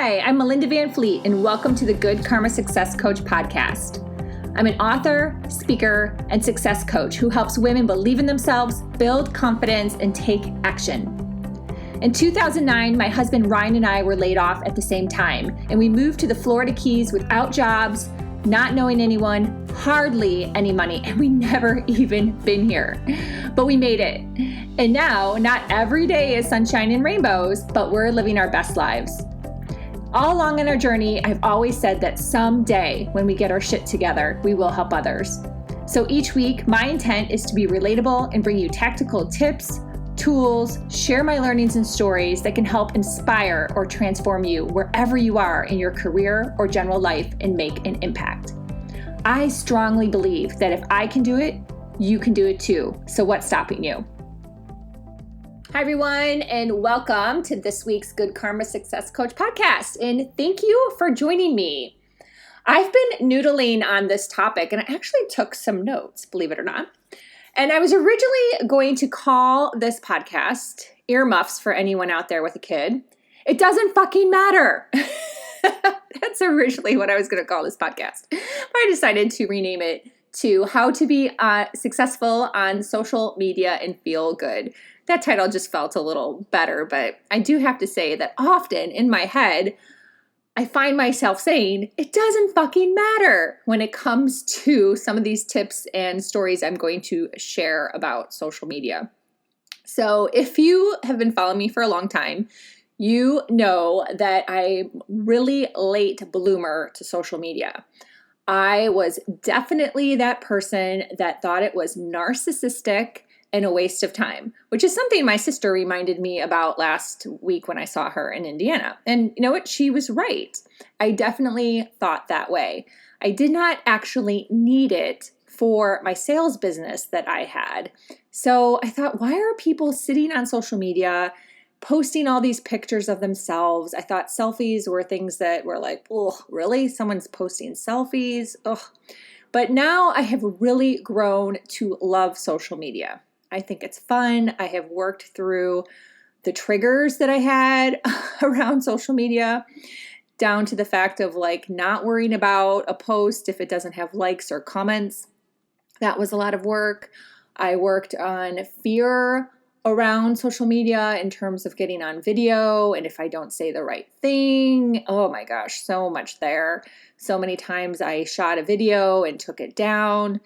Hi, I'm Melinda Van Fleet, and welcome to the Good Karma Success Coach podcast. I'm an author, speaker, and success coach who helps women believe in themselves, build confidence, and take action. In 2009, my husband Ryan and I were laid off at the same time, and we moved to the Florida Keys without jobs, not knowing anyone, hardly any money, and we never even been here. But we made it. And now, not every day is sunshine and rainbows, but we're living our best lives. All along in our journey, I've always said that someday when we get our shit together, we will help others. So each week, my intent is to be relatable and bring you tactical tips, tools, share my learnings and stories that can help inspire or transform you wherever you are in your career or general life and make an impact. I strongly believe that if I can do it, you can do it too. So what's stopping you? Hi, everyone, and welcome to this week's Good Karma Success Coach podcast. And thank you for joining me. I've been noodling on this topic, and I actually took some notes, believe it or not. And I was originally going to call this podcast Earmuffs for anyone out there with a kid. It doesn't fucking matter. That's originally what I was going to call this podcast. I decided to rename it to How to Be Successful on Social Media and Feel Good. That title just felt a little better, but I do have to say that often in my head, I find myself saying, it doesn't fucking matter when it comes to some of these tips and stories I'm going to share about social media. So if you have been following me for a long time, you know that I'm really late bloomer to social media. I was definitely that person that thought it was narcissistic and a waste of time, which is something my sister reminded me about last week when I saw her in Indiana. And you know what? She was right. I definitely thought that way. I did not actually need it for my sales business that I had. So I thought, why are people sitting on social media, posting all these pictures of themselves? I thought selfies were things that were like, oh, really? Someone's posting selfies? Ugh. But now I have really grown to love social media. I think it's fun. I have worked through the triggers that I had around social media, down to the fact of like not worrying about a post if it doesn't have likes or comments. That was a lot of work. I worked on fear around social media in terms of getting on video, and if I don't say the right thing, oh my gosh, so much there. So many times I shot a video and took it down.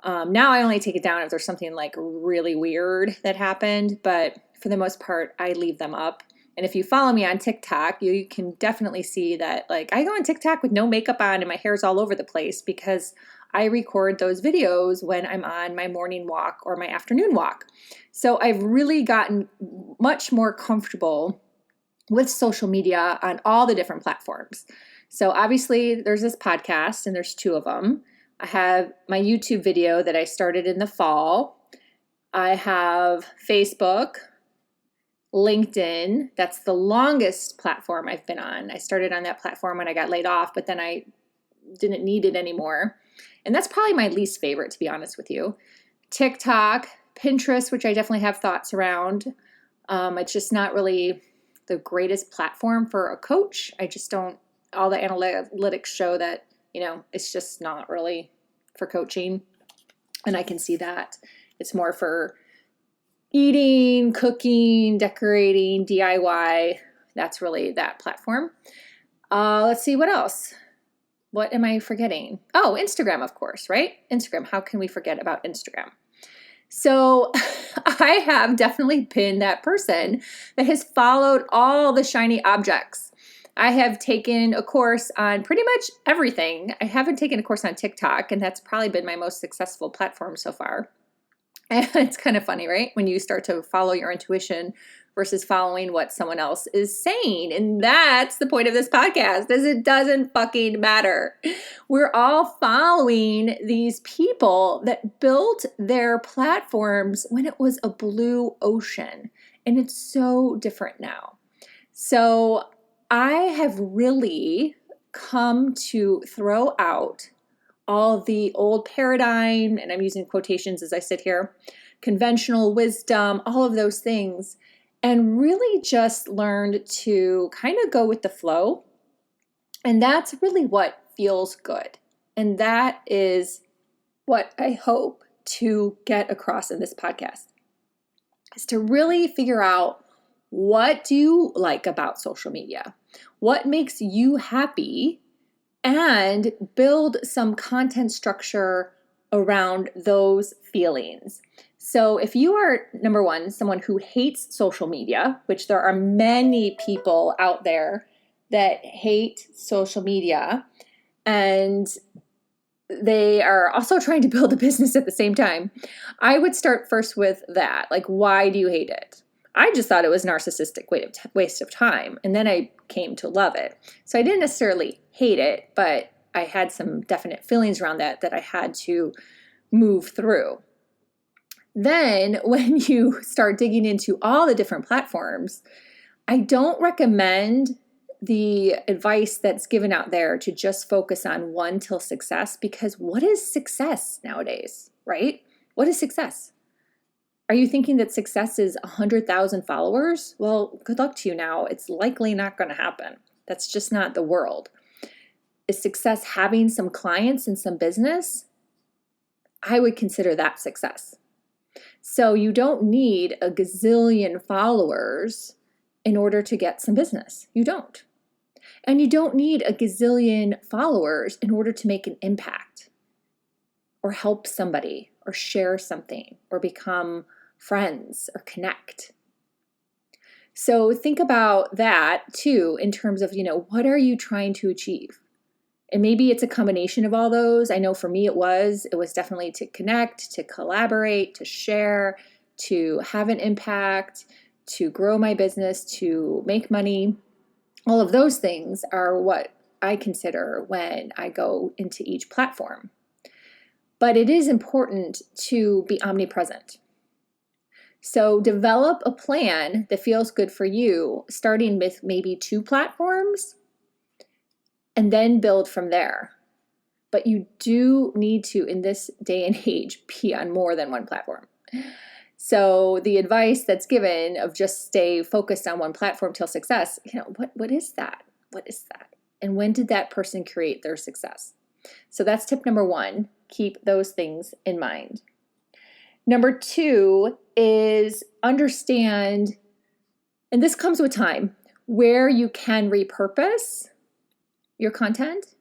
Now I only take it down if there's something like really weird that happened, but for the most part, I leave them up. And if you follow me on TikTok, you can definitely see that like I go on TikTok with no makeup on and my hair's all over the place because I record those videos when I'm on my morning walk or my afternoon walk. So I've really gotten much more comfortable with social media on all the different platforms. So obviously there's this podcast and there's two of them. I have my YouTube video that I started in the fall. I have Facebook, LinkedIn. That's the longest platform I've been on. I started on that platform when I got laid off, but then I didn't need it anymore. And that's probably my least favorite, to be honest with you. TikTok, Pinterest, which I definitely have thoughts around. It's just not really the greatest platform for a coach. I just don't, all the analytics show that, it's just not really for coaching. And I can see that. It's more for eating, cooking, decorating, DIY. That's really that platform. Let's see, what else? What am I forgetting? Oh, Instagram, of course, right? Instagram. How can we forget about Instagram? So I have definitely been that person that has followed all the shiny objects. I have taken a course on pretty much everything. I haven't taken a course on TikTok, and that's probably been my most successful platform so far. And it's kind of funny, right? When you start to follow your intuition versus following what someone else is saying. And that's the point of this podcast, is it doesn't fucking matter. We're all following these people that built their platforms when it was a blue ocean. And it's so different now. So I have really come to throw out all the old paradigm, and I'm using quotations as I sit here, conventional wisdom, all of those things, and really just learned to kind of go with the flow And that's really what feels good. And that is what I hope to get across in this podcast, is to really figure out, what do you like about social media? What makes you happy? And build some content structure around those feelings. So if you are, number one, someone who hates social media, which there are many people out there that hate social media, and they are also trying to build a business at the same time, I would start first with that. Like, why do you hate it? I just thought it was narcissistic waste of time. And then I came to love it. So I didn't necessarily hate it, but I had some definite feelings around that I had to move through. Then when you start digging into all the different platforms, I don't recommend the advice that's given out there to just focus on one till success, because what is success nowadays, right? What is success? Are you thinking that success is 100,000 followers? Well, good luck to you now. It's likely not going to happen. That's just not the world. Is success having some clients and some business? I would consider that success. So you don't need a gazillion followers in order to get some business. You don't. And you don't need a gazillion followers in order to make an impact or help somebody or share something or become friends or connect. So think about that too, in terms of, what are you trying to achieve? And maybe it's a combination of all those. I know for me it was definitely to connect, to collaborate, to share, to have an impact, to grow my business, to make money. All of those things are what I consider when I go into each platform. But it is important to be omnipresent. So develop a plan that feels good for you, starting with maybe 2 platforms, and then build from there. But you do need to, in this day and age, be on more than one platform. So the advice that's given of just stay focused on one platform till success, what is that? What is that? And when did that person create their success? So that's tip number 1. Keep those things in mind. Number 2 is understand, and this comes with time, where you can repurpose your content,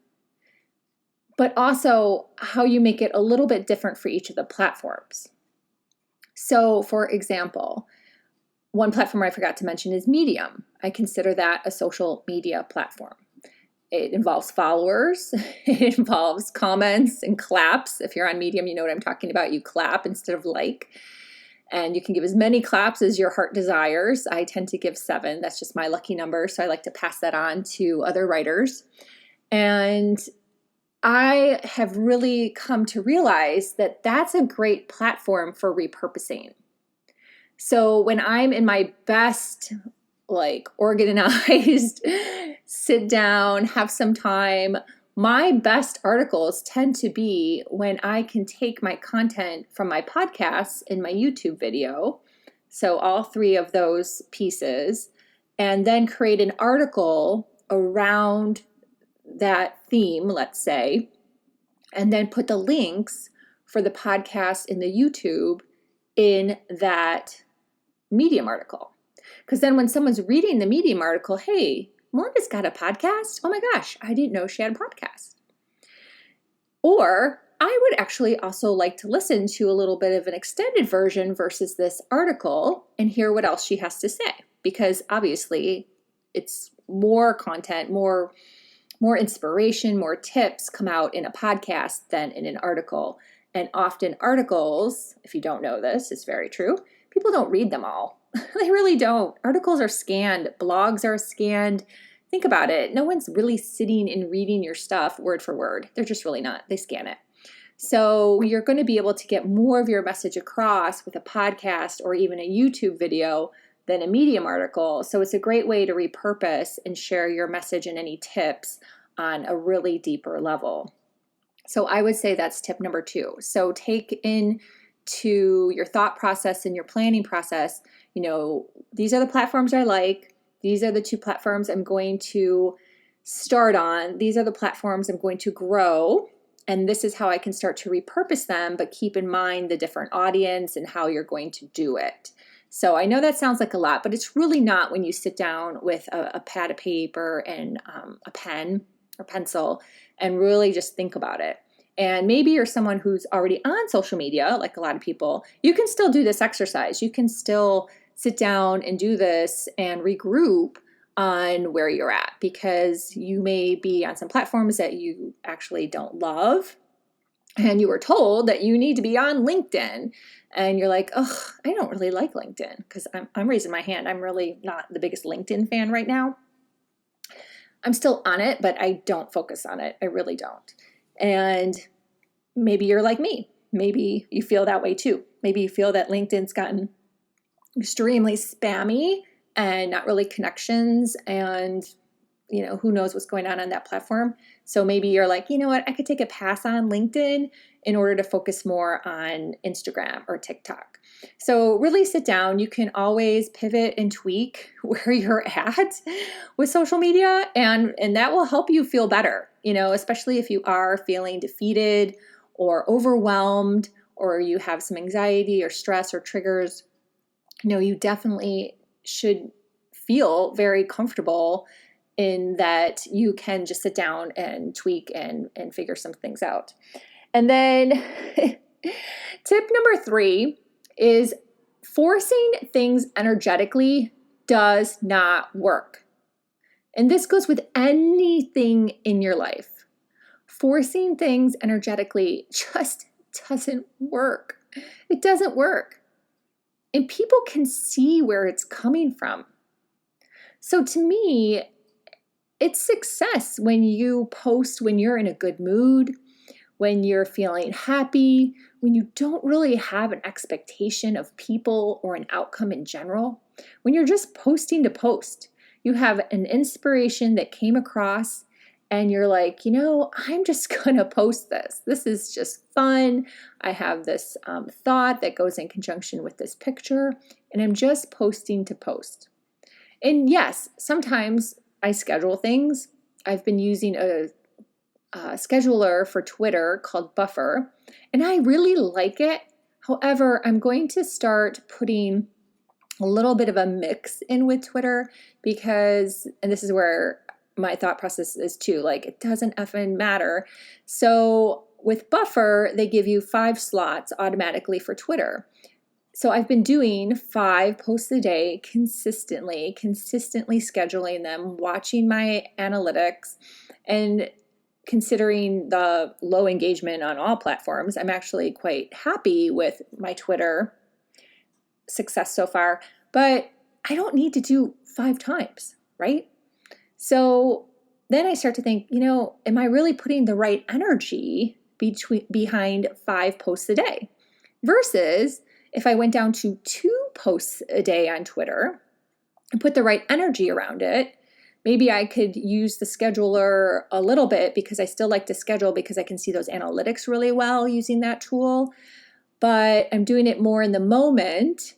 but also how you make it a little bit different for each of the platforms. So, for example, one platform I forgot to mention is Medium. I consider that a social media platform. It involves followers, it involves comments and claps. If you're on Medium, you know what I'm talking about. You clap instead of like. And you can give as many claps as your heart desires. I tend to give 7. That's just my lucky number. So I like to pass that on to other writers. And I have really come to realize that that's a great platform for repurposing. So when I'm in my best, organized, sit down, have some time, my best articles tend to be when I can take my content from my podcasts and my YouTube video, so all 3 of those pieces, and then create an article around that theme, let's say, and then put the links for the podcast and the YouTube in that Medium article. Because then when someone's reading the Medium article, hey, Melinda's got a podcast? Oh my gosh, I didn't know she had a podcast. Or I would actually also like to listen to a little bit of an extended version versus this article and hear what else she has to say. Because obviously it's more content, more inspiration, more tips come out in a podcast than in an article. And often articles, if you don't know this, it's very true, people don't read them all. They really don't. Articles are scanned. Blogs are scanned. Think about it. No one's really sitting and reading your stuff word for word. They're just really not. They scan it. So you're going to be able to get more of your message across with a podcast or even a YouTube video than a Medium article. So it's a great way to repurpose and share your message and any tips on a really deeper level. So I would say that's tip number 2. So take into your thought process and your planning process, these are the platforms I like. These are the 2 platforms I'm going to start on. These are the platforms I'm going to grow, and this is how I can start to repurpose them, but keep in mind the different audience and how you're going to do it. So I know that sounds like a lot, but it's really not when you sit down with a pad of paper and a pen or pencil and really just think about it. And maybe you're someone who's already on social media, like a lot of people. You can still do this exercise. You can still sit down and do this and regroup on where you're at, because you may be on some platforms that you actually don't love, and you were told that you need to be on LinkedIn, and you're like, oh, I don't really like LinkedIn, because I'm raising my hand. I'm really not the biggest LinkedIn fan right now. I'm still on it, but I don't focus on it. I really don't. And maybe you're like me. Maybe you feel that way too. Maybe you feel that LinkedIn's gotten extremely spammy and not really connections, and who knows what's going on that platform. So maybe you're like, you know what, I could take a pass on LinkedIn in order to focus more on Instagram or TikTok. So really sit down. You can always pivot and tweak where you're at with social media, and that will help you feel better, especially if you are feeling defeated or overwhelmed, or you have some anxiety or stress or triggers. You definitely should feel very comfortable in that you can just sit down and tweak and figure some things out. And then tip number 3 is forcing things energetically does not work. And this goes with anything in your life. Forcing things energetically just doesn't work. It doesn't work. And people can see where it's coming from. So to me, it's success when you post when you're in a good mood, when you're feeling happy, when you don't really have an expectation of people or an outcome in general, when you're just posting to post. You have an inspiration that came across, and you're like, I'm just going to post this. This is just fun. I have this thought that goes in conjunction with this picture, and I'm just posting to post. And yes, sometimes I schedule things. I've been using a scheduler for Twitter called Buffer, and I really like it. However, I'm going to start putting a little bit of a mix in with Twitter, because, and this is where my thought process is too, like, it doesn't effing matter. So with Buffer, they give you 5 slots automatically for Twitter. So I've been doing 5 posts a day consistently scheduling them, watching my analytics, and considering the low engagement on all platforms, I'm actually quite happy with my Twitter success so far. But I don't need to do 5 times, right? So then I start to think, am I really putting the right energy behind 5 posts a day? Versus if I went down to 2 posts a day on Twitter and put the right energy around it, maybe I could use the scheduler a little bit, because I still like to schedule because I can see those analytics really well using that tool. But I'm doing it more in the moment,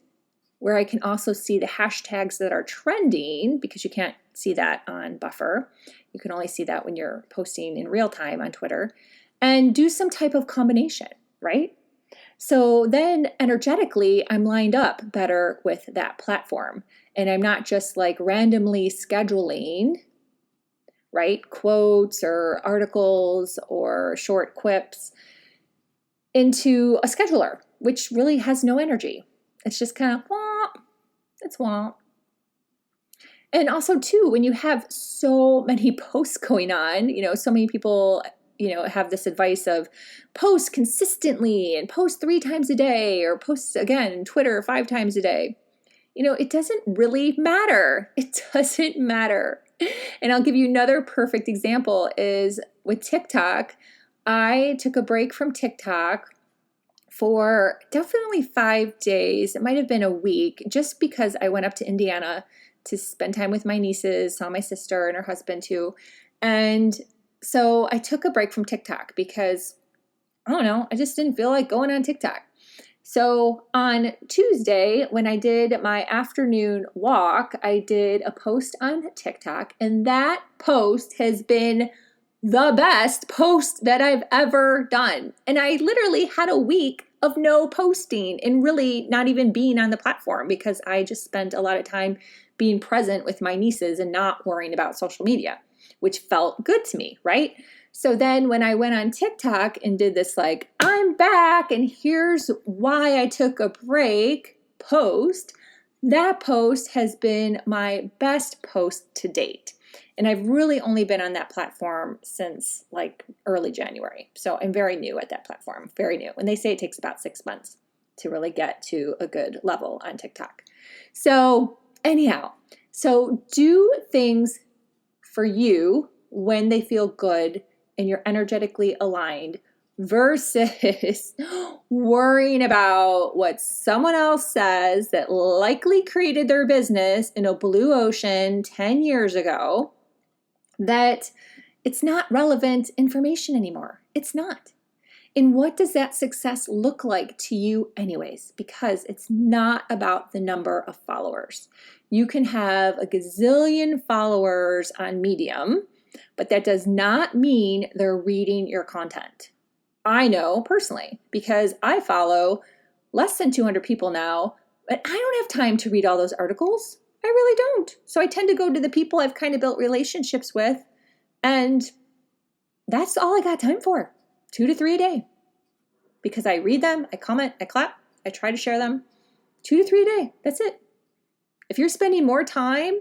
where I can also see the hashtags that are trending, because you can't see that on Buffer. You can only see that when you're posting in real time on Twitter, and do some type of combination, right? So then energetically, I'm lined up better with that platform, and I'm not just like randomly scheduling, right, quotes or articles or short quips into a scheduler, which really has no energy. It's just kind of, it's womp. And also too, when you have so many posts going on, so many people, have this advice of post consistently and post 3 times a day, or post again, Twitter 5 times a day. It doesn't really matter. It doesn't matter. And I'll give you another perfect example is with TikTok. I took a break from TikTok for definitely 5 days. It might have been a week, just because I went up to Indiana to spend time with my nieces, saw my sister and her husband too. And so I took a break from TikTok because, I don't know, I just didn't feel like going on TikTok. So on Tuesday, when I did my afternoon walk, I did a post on TikTok, and that post has been the best post that I've ever done. And I literally had a week of no posting and really not even being on the platform because I just spent a lot of time being present with my nieces and not worrying about social media, which felt good to me, right? So then when I went on TikTok and did this I'm back and here's why I took a break post, that post has been my best post to date. And I've really only been on that platform since early January. So I'm very new at that platform, very new. And they say it takes about 6 months to really get to a good level on TikTok. So anyhow, so do things for you when they feel good and you're energetically aligned versus worrying about what someone else says that likely created their business in a blue ocean 10 years ago, that it's not relevant information anymore. It's not. And what does that success look like to you anyways? Because it's not about the number of followers. You can have a gazillion followers on Medium, but that does not mean they're reading your content. I know personally because I follow less than 200 people now, but I don't have time to read all those articles. I really don't. So I tend to go to the people I've kind of built relationships with, and that's all I got time for, 2 to 3 a day. Because I read them, I comment, I clap, I try to share them, 2 to 3 a day. That's it. If you're spending more time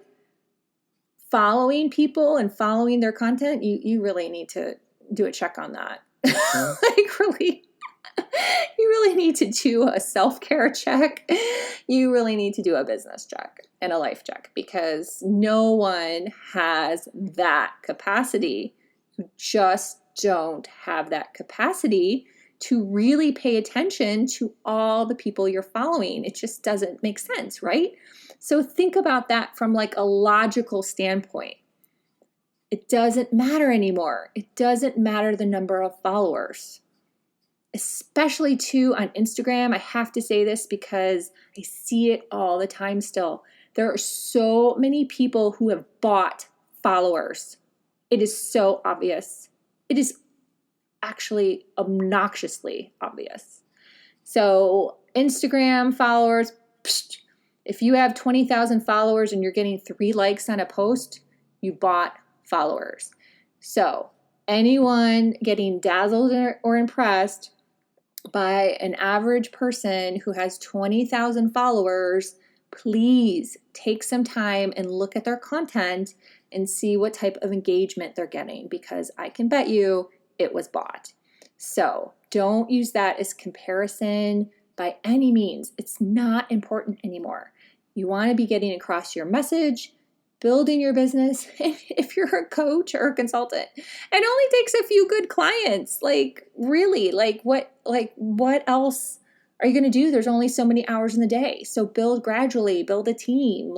following people and following their content, you really need to do a check on that. Really, you really need to do a self-care check. You really need to do a business check and a life check because no one has that capacity. You just don't have that capacity to really pay attention to all the people you're following. It just doesn't make sense, right? So think about that from a logical standpoint. It doesn't matter anymore. It doesn't matter the number of followers. Especially too on Instagram. I have to say this because I see it all the time still. There are so many people who have bought followers. It is so obvious. It is actually obnoxiously obvious. So Instagram followers, if you have 20,000 followers and you're getting 3 likes on a post, you bought followers. So anyone getting dazzled or impressed by an average person who has 20,000 followers, please take some time and look at their content and see what type of engagement they're getting, because I can bet you it was bought. So don't use that as comparison by any means. It's not important anymore. You want to be getting across your message, building your business. If you're a coach or a consultant, it only takes a few good clients. What else are you going to do? There's only so many hours in the day. So build gradually, build a team.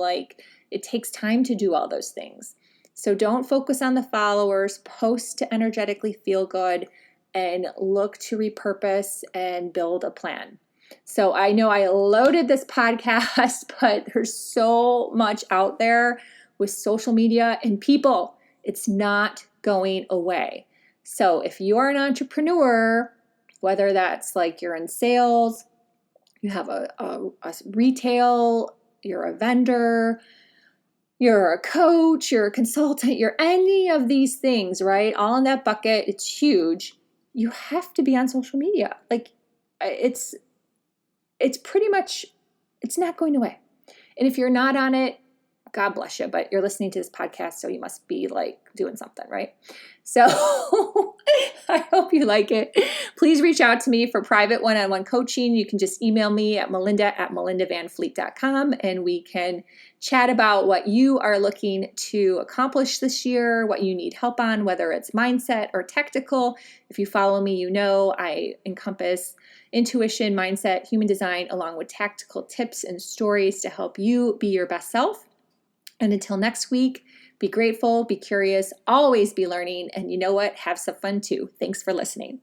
It takes time to do all those things. So don't focus on the followers, post to energetically feel good, and look to repurpose and build a plan. So I know I loaded this podcast, but there's so much out there with social media and people. It's not going away. So if you're an entrepreneur, whether that's you're in sales, you have a retail, you're a vendor, you're a coach, you're a consultant, you're any of these things, right? All in that bucket. It's huge. You have to be on social media. It's pretty much, it's not going away. And if you're not on it, God bless you, but you're listening to this podcast, so you must be doing something, right? So I hope you like it. Please reach out to me for private one-on-one coaching. You can just email me at melinda@melindavanfleet.com, and we can chat about what you are looking to accomplish this year, what you need help on, whether it's mindset or technical. If you follow me, you know I encompass intuition, mindset, human design, along with tactical tips and stories to help you be your best self. And until next week, be grateful, be curious, always be learning, and you know what? Have some fun too. Thanks for listening.